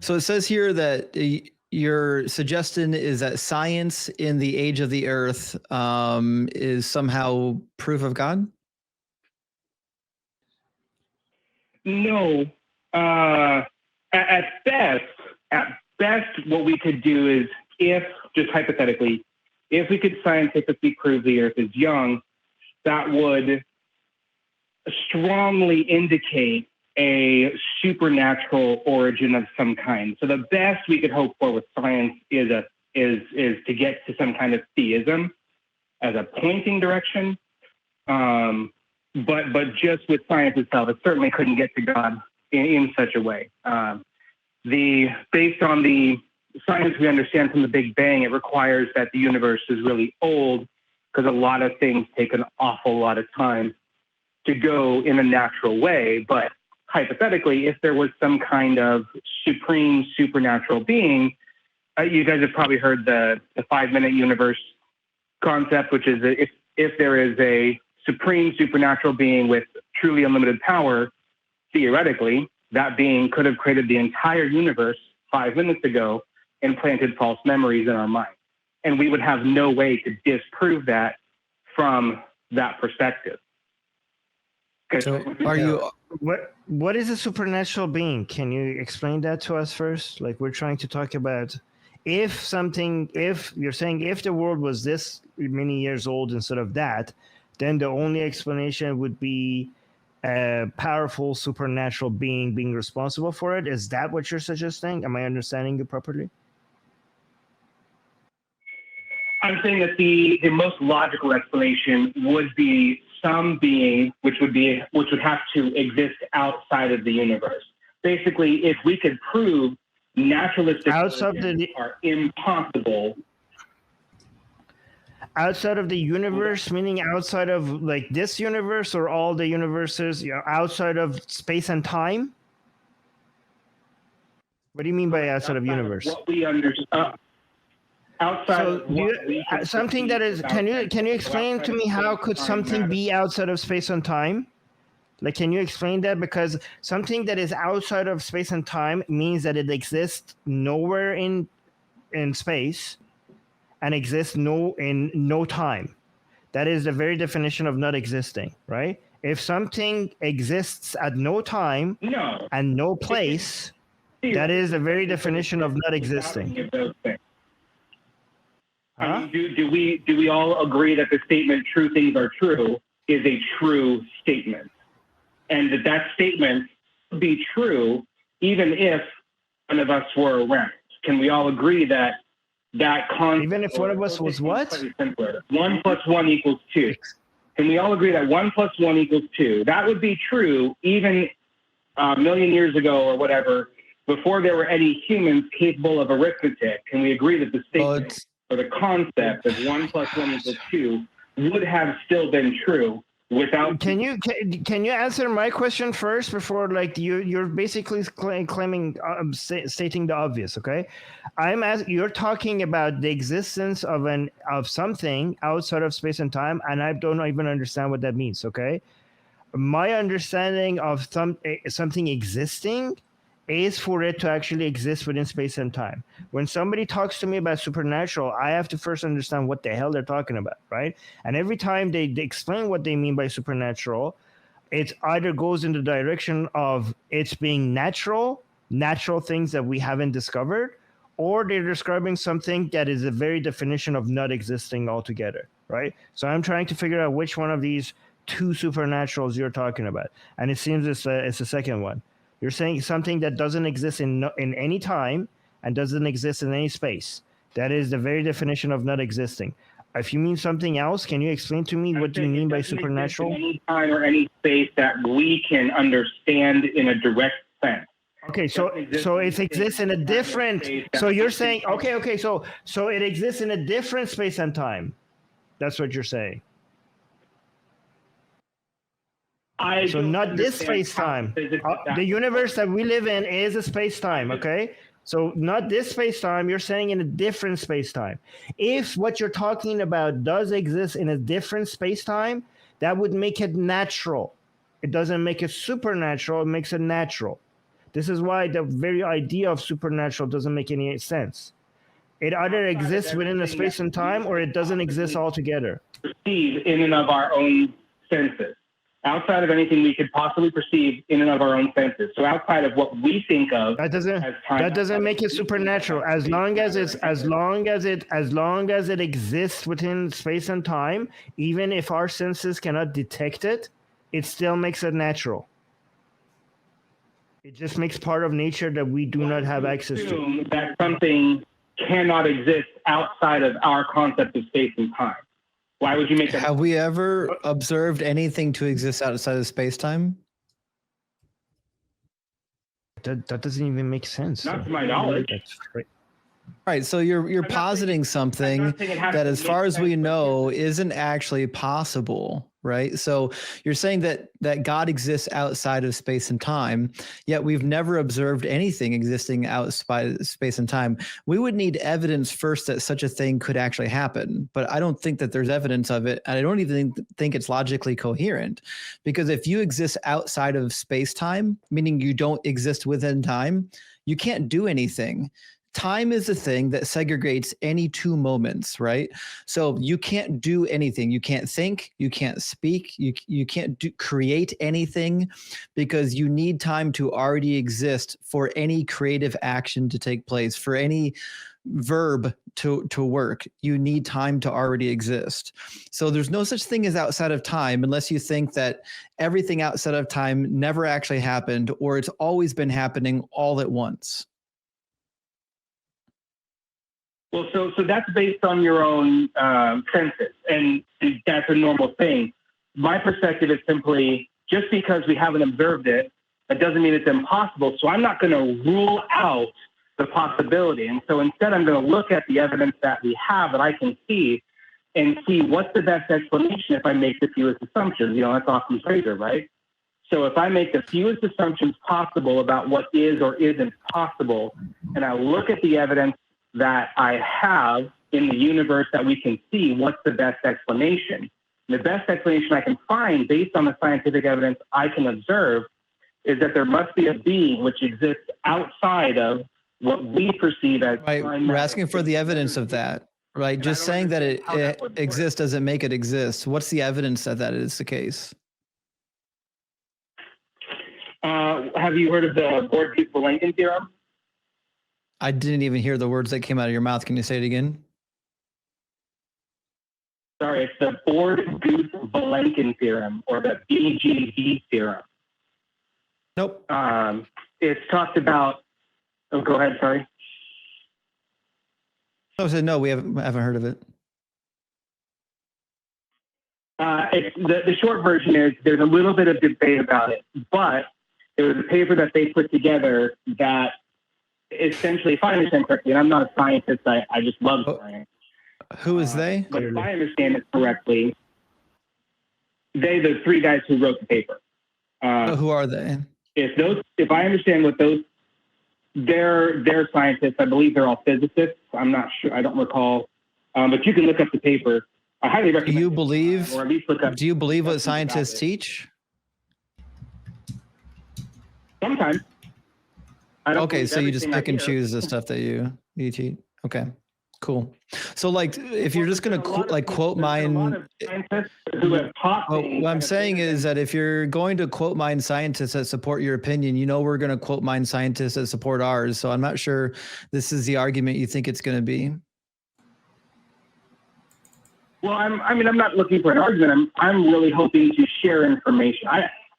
So it says here that your suggestion is that science in the age of the earth is somehow proof of God? No. At best, what we could do is, if, just hypothetically, if we could scientifically prove the earth is young, that would strongly indicate a supernatural origin of some kind. So the best we could hope for with science is to get to some kind of theism as a pointing direction. But just with science itself, it certainly couldn't get to God in such a way. Based on the science we understand from the Big Bang, it requires that the universe is really old, because a lot of things take an awful lot of time to go in a natural way. But hypothetically, if there was some kind of supreme supernatural being, you guys have probably heard the 5-minute universe concept, which is if there is a supreme supernatural being with truly unlimited power, theoretically, that being could have created the entire universe 5 minutes ago and planted false memories in our mind. And we would have no way to disprove that from that perspective. So are you... What is a supernatural being? Can you explain that to us first? Like, we're trying to talk about if you're saying if the world was this many years old instead of that, then the only explanation would be a powerful supernatural being being responsible for it. Is that what you're suggesting? Am I understanding you properly? I'm saying that the most logical explanation would be some being which would have to exist outside of the universe. Basically, if we could prove naturalistic origins are impossible. Outside of the universe, meaning outside of like this universe or all the universes, outside of space and time? What do you mean by outside of universe? What we understand. Outside so of something that is, can you explain to me how could something be outside of space and time? Like, can you explain that? Because something that is outside of space and time means that it exists nowhere in space and exists in no time. That is the very definition of not existing, right? If something exists at no time and no place, that is the very definition of not existing. Huh? Do we all agree that the statement "true things are true" is a true statement, and that statement would be true even if none of us were around? Can we all agree that concept? Even if one of us was what? 1 + 1 = 2. Can we all agree that 1 + 1 = 2? That would be true even a million years ago or whatever, before there were any humans capable of arithmetic. Can we agree that the statement or the concept of 1 + 1 = 2 would have still been true without? Can you answer my question first before, like, you're basically claiming stating the obvious? Okay, you're talking about the existence of something outside of space and time, and I don't even understand what that means. Okay, my understanding of something existing is for it to actually exist within space and time. When somebody talks to me about supernatural, I have to first understand what the hell they're talking about, right? And every time they explain what they mean by supernatural, it either goes in the direction of it's being natural things that we haven't discovered, or they're describing something that is the very definition of not existing altogether, right? So I'm trying to figure out which one of these two supernaturals you're talking about. And it seems it's the second one. You're saying something that doesn't exist in any time and doesn't exist in any space. That is the very definition of not existing. If you mean something else, can you explain to me what do you mean by supernatural? Any time or any space that we can understand in a direct sense. Okay, so it exists in a different. So you're saying okay. So it exists in a different space and time. That's what you're saying. So not this space-time. The universe that we live in is a space-time, okay? So not this space-time, you're saying in a different space-time. If what you're talking about does exist in a different space-time, that would make it natural. It doesn't make it supernatural, it makes it natural. This is why the very idea of supernatural doesn't make any sense. It either exists within the space and time, or it doesn't exist altogether. Perceive in and of our own senses, outside of anything we could possibly perceive in and of our own senses. So outside of what we think of That doesn't make it supernatural. As long as it exists within space and time, even if our senses cannot detect it, it still makes it natural. It just makes part of nature that we do not have access to. That something cannot exist outside of our concept of space and time. Why would you make that? Have we ever observed anything to exist outside of space-time? That doesn't even make sense. Not to my knowledge. That's right. Right, so you're positing something that, as far as we know, isn't actually possible, right? So you're saying that God exists outside of space and time, yet we've never observed anything existing outside of space and time. We would need evidence first that such a thing could actually happen, but I don't think that there's evidence of it, and I don't even think it's logically coherent, because if you exist outside of space-time, meaning you don't exist within time, you can't do anything. Time is a thing that segregates any two moments, right? So you can't do anything. You can't think, you can't speak, you can't create anything, because you need time to already exist for any creative action to take place, for any verb to work. You need time to already exist. So there's no such thing as outside of time, unless you think that everything outside of time never actually happened, or it's always been happening all at once. Well, so that's based on your own senses, and that's a normal thing. My perspective is simply, just because we haven't observed it, that doesn't mean it's impossible. So I'm not going to rule out the possibility. And so instead, I'm going to look at the evidence that we have that I can see, and see what's the best explanation if I make the fewest assumptions. You know, that's Occam's razor, right? So if I make the fewest assumptions possible about what is or isn't possible, and I look at the evidence that I have in the universe that we can see, what's the best explanation? And the best explanation I can find based on the scientific evidence I can observe is that there must be a being which exists outside of what we perceive as right. We're asking for the evidence of that, right? And just saying that it exists doesn't make it exist. What's the evidence that is the case? Have you heard of the Borg-Belanger theorem? I didn't even hear the words that came out of your mouth. Can you say it again? Sorry, it's the Borg-Belanger theorem, or the BGV theorem. Nope. It's talked about. Oh, go ahead. Sorry. I said no. We haven't heard of it. The short version is there's a little bit of debate about it, but it was a paper that they put together that essentially, if I understand correctly, and I'm not a scientist, I just love science. Who is they? But if I understand it correctly, the three guys who wrote the paper. Who are they? If I understand what they're scientists. I believe they're all physicists. I'm not sure. I don't recall. But you can look up the paper. I highly recommend. Do you believe? Or at least look up. Do you believe what scientists teach? Sometimes. Okay, so you just pick and choose the stuff that you teach. Okay, cool. So like, if you're just going to quote mine, what I'm saying is that if you're going to quote mine scientists that support your opinion, you know we're going to quote mine scientists that support ours. So I'm not sure this is the argument you think it's going to be. Well, I'm not looking for an argument. I'm really hoping to share information.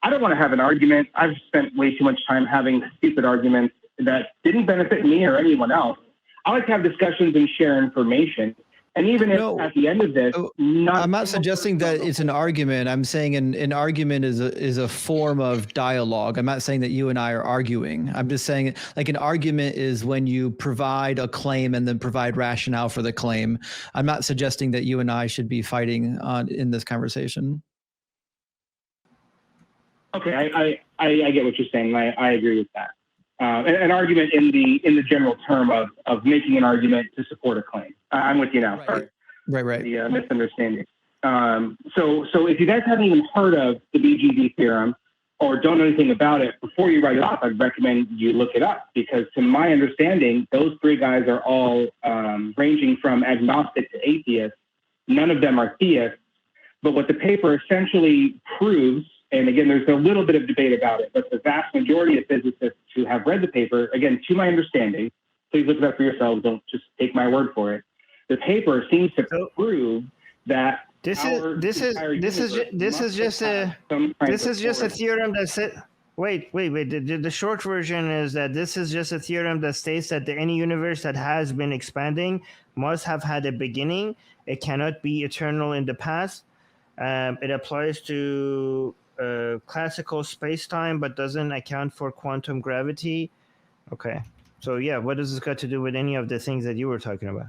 I don't want to have an argument. I've spent way too much time having stupid arguments that didn't benefit me or anyone else. I like to have discussions and share information. And even if at the end of this, I'm not suggesting that it's an argument. I'm saying an argument is a form of dialogue. I'm not saying that you and I are arguing. I'm just saying like an argument is when you provide a claim and then provide rationale for the claim. I'm not suggesting that you and I should be fighting in this conversation. Okay, I get what you're saying. I agree with that. An argument in the general term of making an argument to support a claim. I'm with you now. Right. Sorry. Right. The misunderstanding. So if you guys haven't even heard of the BGV theorem, or don't know anything about it, before you write it off, I'd recommend you look it up, because to my understanding, those three guys are all ranging from agnostic to atheist. None of them are theists. But what the paper essentially proves, and again, there's a little bit of debate about it, but the vast majority of physicists who have read the paper, again, to my understanding, please look it up for yourselves, don't just take my word for it. The paper seems to prove that this is just a theorem that said. Wait. The short version is that this is just a theorem that states that any universe that has been expanding must have had a beginning. It cannot be eternal in the past. It applies to classical space-time, but doesn't account for quantum gravity. Okay. So yeah, what does this got to do with any of the things that you were talking about?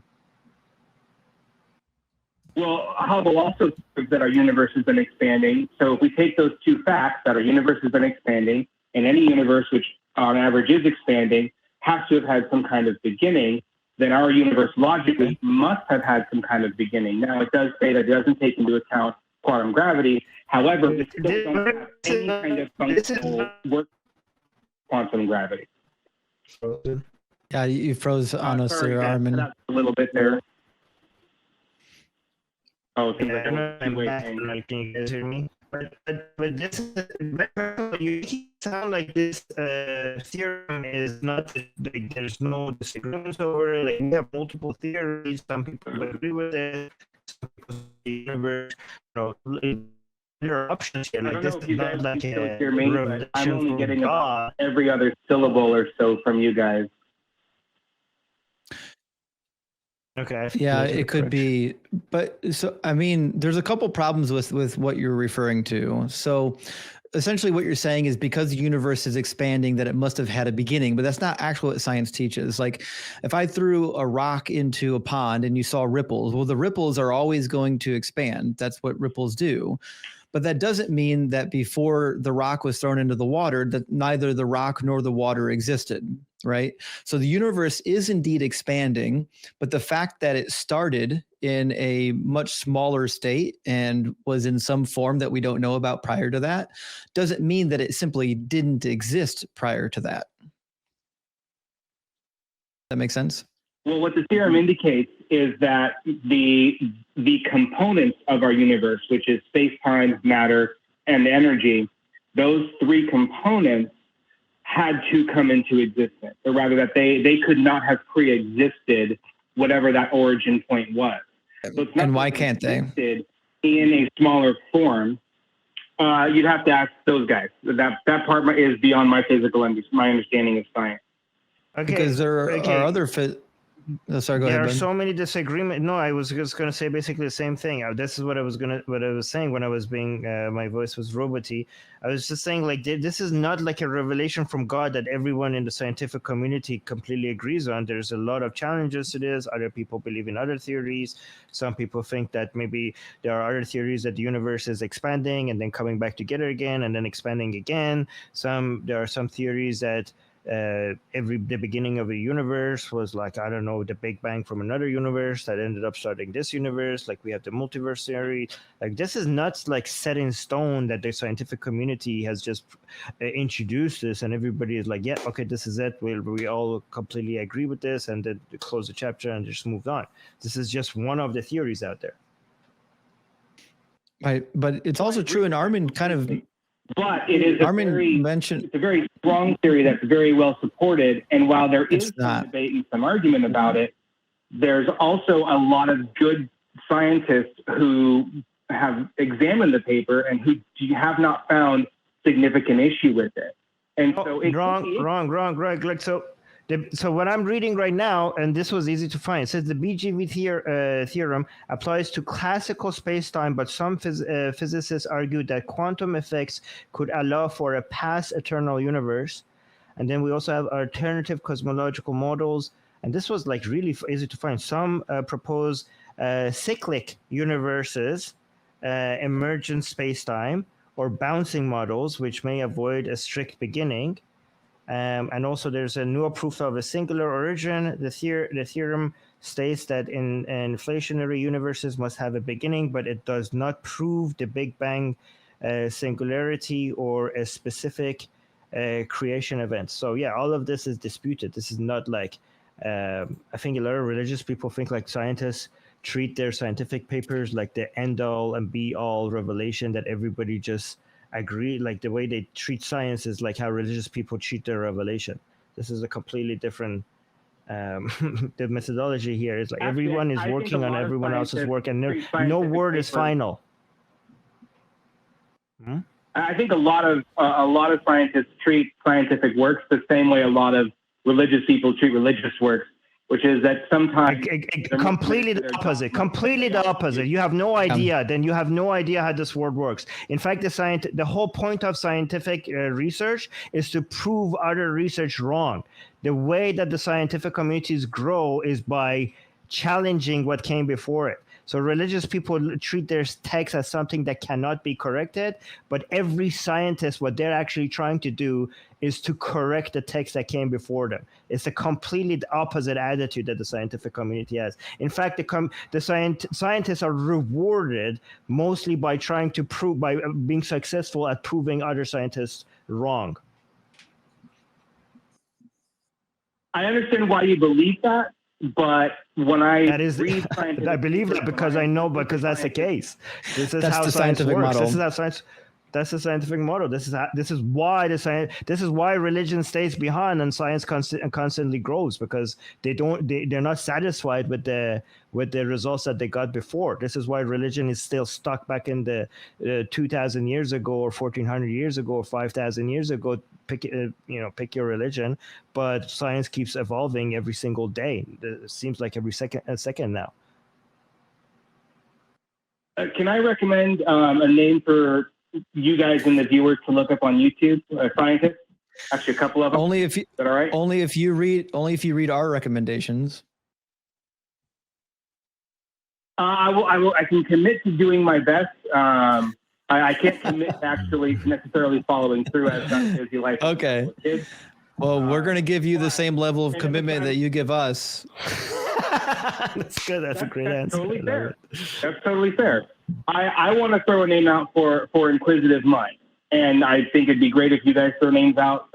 Well, Hubble also proves that our universe has been expanding. So if we take those two facts, that our universe has been expanding, and any universe which on average is expanding has to have had some kind of beginning, then our universe logically must have had some kind of beginning. Now, it does say that it doesn't take into account quantum gravity. However, we still don't have any kind of functional work quantum gravity. Yeah, you froze on us there, Armin. A little bit there. Oh, Can you guys hear me? But this you sound like this theorem is not like, there's no disagreements over it. Like we have multiple theories. Some people agree with it. Some people the universe, there are options here. Like this is not like a revelation I'm only from getting God. every other syllable or so from you guys. Okay. Yeah, it could be, but so I mean, there's a couple problems with what you're referring to. So essentially what you're saying is because the universe is expanding that it must have had a beginning, but that's not actually what science teaches. Like if I threw a rock into a pond and you saw ripples, well, the ripples are always going to expand. That's what ripples do. But that doesn't mean that before the rock was thrown into the water, that neither the rock nor the water existed, right? So the universe is indeed expanding, but the fact that it started in a much smaller state and was in some form that we don't know about prior to that doesn't mean that it simply didn't exist prior to that. That makes sense? Well, what the theorem indicates is that the components of our universe, which is space-time, matter, and energy, those three components had to come into existence, or rather that they could not have pre-existed whatever that origin point was. So it's not and why can't they? In a smaller form. You'd have to ask those guys. That part is beyond my my understanding of science. Okay. Because there are other sorry, go ahead. There are so many disagreements. No, I was just going to say basically the same thing. This is what I was saying when I was being my voice was roboty. I was just saying like this is not like a revelation from God that everyone in the scientific community completely agrees on. There's a lot of challenges to this. Other people believe in other theories. Some people think that maybe there are other theories that the universe is expanding and then coming back together again and then expanding again. There are some theories that the beginning of a universe was like, I don't know, the Big Bang from another universe that ended up starting this universe. Like we have the multiverse theory. Like this is not like set in stone that the scientific community has just introduced this and everybody is like, yeah, okay, this is it. We all completely agree with this and then close the chapter and just moved on. This is just one of the theories out there. Right, but it's also true, and Armin kind of. But it is it's a very strong theory that's very well supported. And while there is some debate and some argument about it, there's also a lot of good scientists who have examined the paper and who have not found significant issue with it. And so it's wrong. Like so what I'm reading right now, and this was easy to find, it says the BGV theorem applies to classical space-time, but some physicists argue that quantum effects could allow for a past eternal universe. And then we also have alternative cosmological models. And this was like really easy to find. Some propose cyclic universes, emergent space-time, or bouncing models, which may avoid a strict beginning. And also there's a new proof of a singular origin. The theorem states that in inflationary universes must have a beginning, but it does not prove the Big Bang singularity or a specific creation event. So yeah, all of this is disputed. This is not like, I think a lot of religious people think like scientists treat their scientific papers like the end all and be all revelation that everybody just agree. Like the way they treat science is like how religious people treat their revelation. This is a completely different the methodology here is like everyone is working on everyone else's work, and no word is final. I think a lot of scientists treat scientific works the same way a lot of religious people treat religious works, which is that sometimes completely the opposite. You have no idea. Then you have no idea how this world works. In fact, the whole point of scientific research is to prove other research wrong. The way that the scientific communities grow is by challenging what came before it. So religious people treat their text as something that cannot be corrected, but every scientist, what they're actually trying to do is to correct the text that came before them. It's a completely opposite attitude that the scientific community has. In fact, scientists are rewarded mostly by trying to prove, by being successful at proving other scientists wrong. I understand why you believe that, but when I read scientific, I believe that because I know, because that's the case. This is how science works. Model. This is how science. That's the scientific model. This is why religion stays behind and science constantly grows, because they're not satisfied with the results that they got before. This is why religion is still stuck back in the 2,000 years ago or 1,400 years ago or 5,000 years ago. Pick your religion, but science keeps evolving every single day. It seems like every second now. Can I recommend a name for you guys and the viewers to look up on YouTube? Scientists, actually, a couple of them. Only if you, is that all right? Only if you read our recommendations. I will. I can commit to doing my best. I can't commit to actually necessarily following through as you like. Okay. Well, we're going to give you the same level of commitment that you give us. That's good. That's a great answer. Totally fair. That's totally fair. I want to throw a name out for Inquisitive Minds, and I think it'd be great if you guys throw names out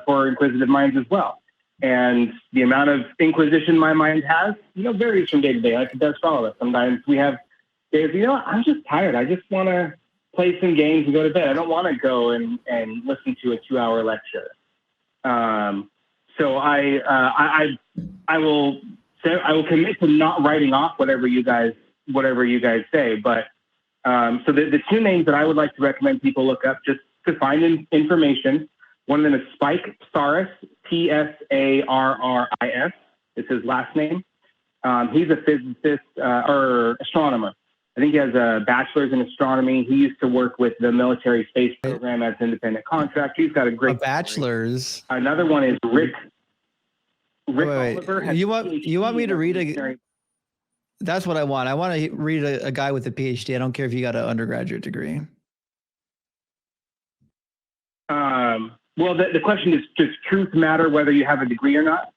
for Inquisitive Minds as well. And the amount of inquisition my mind has, varies from day to day, like it does for all of us. Sometimes we have days, I'm just tired. I just want to play some games and go to bed. I don't want to go and listen to a 2-hour lecture. So I will commit to not writing off whatever you guys say. But so the two names that I would like to recommend people look up just to find information. One of them is Spike Psarris, Psarris. It's his last name. He's a physicist or astronomer. I think he has a bachelor's in astronomy. He used to work with the military space program as an independent contractor. He's got a great bachelor's. Story. Another one is Rick wait. Oliver. You want me to read a? That's what I want. I want to read a guy with a PhD. I don't care if you got an undergraduate degree. Well, the question is, does truth matter whether you have a degree or not?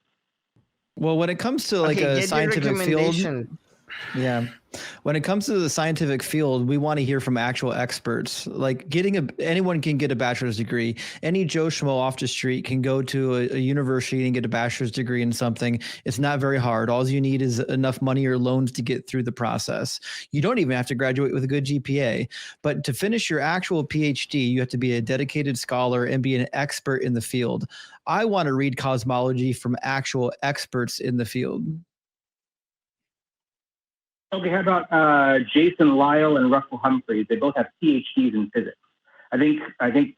Well, when it comes to like a scientific field, yeah. When it comes to the scientific field, we want to hear from actual experts. Like anyone can get a bachelor's degree. Any Joe Schmo off the street can go to a university and get a bachelor's degree in something. It's not very hard. All you need is enough money or loans to get through the process. You don't even have to graduate with a good GPA. But to finish your actual PhD, you have to be a dedicated scholar and be an expert in the field. I want to read cosmology from actual experts in the field. Okay, how about Jason Lyle and Russell Humphreys? They both have PhDs in physics. I think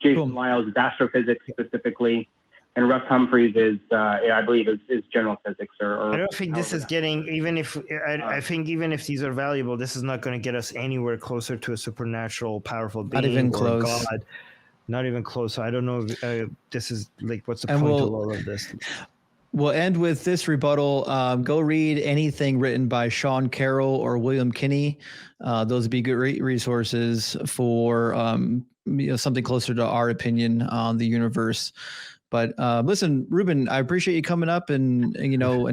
Jason Lyle is astrophysics specifically, and Russ Humphreys is, I believe, is general physics. Or I don't think this is getting, I think even if these are valuable, this is not going to get us anywhere closer to a supernatural, powerful being. Not even close. God. Not even close. So I don't know if this is like, what's the point of all of this? We'll end with this rebuttal. Go read anything written by Sean Carroll or William Kinney. Those would be good resources for something closer to our opinion on the universe. But listen, Ruben, I appreciate you coming up and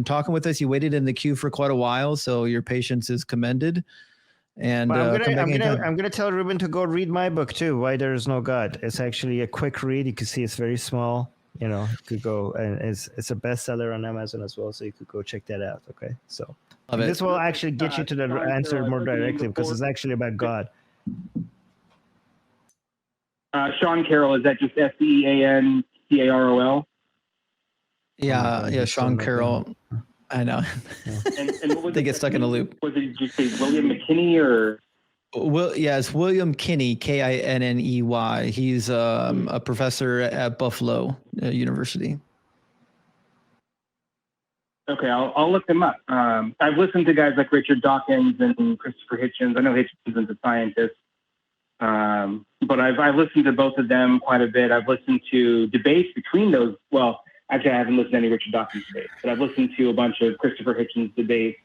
talking with us. You waited in the queue for quite a while, so your patience is commended. And Well, come back anytime. I'm gonna tell Ruben to go read my book too. Why There Is No God. It's actually a quick read. You can see it's very small. You know, you could go, and it's a bestseller on Amazon as well. So you could go check that out. Okay, so Love it. this will actually get you to the answer more directly because it's actually about God. Sean Carroll, is that just SeanCarol? Yeah, Sean Carroll. I know. And what was They get stuck in a loop. Was it, did you say William McKinney or? It's William Kinney, Kinney. He's a professor at Buffalo University. Okay, I'll look them up. I've listened to guys like Richard Dawkins and Christopher Hitchens. I know Hitchens is a scientist, but I've listened to both of them quite a bit. I've listened to debates between those. Well, actually, I haven't listened to any Richard Dawkins debates, but I've listened to a bunch of Christopher Hitchens debates.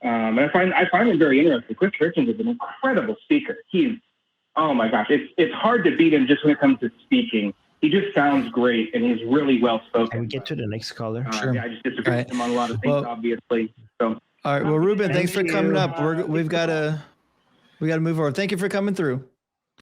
And I find it very interesting. Christopher Hitchens is an incredible speaker. Oh my gosh, it's hard to beat him just when it comes to speaking. He just sounds great, and he's really well spoken. Can we get to the next caller? Sure. Yeah, I just disagree with him on a lot of things, obviously. So. All right. Well, Ruben, thanks for coming up. We got to move forward. Thank you for coming through.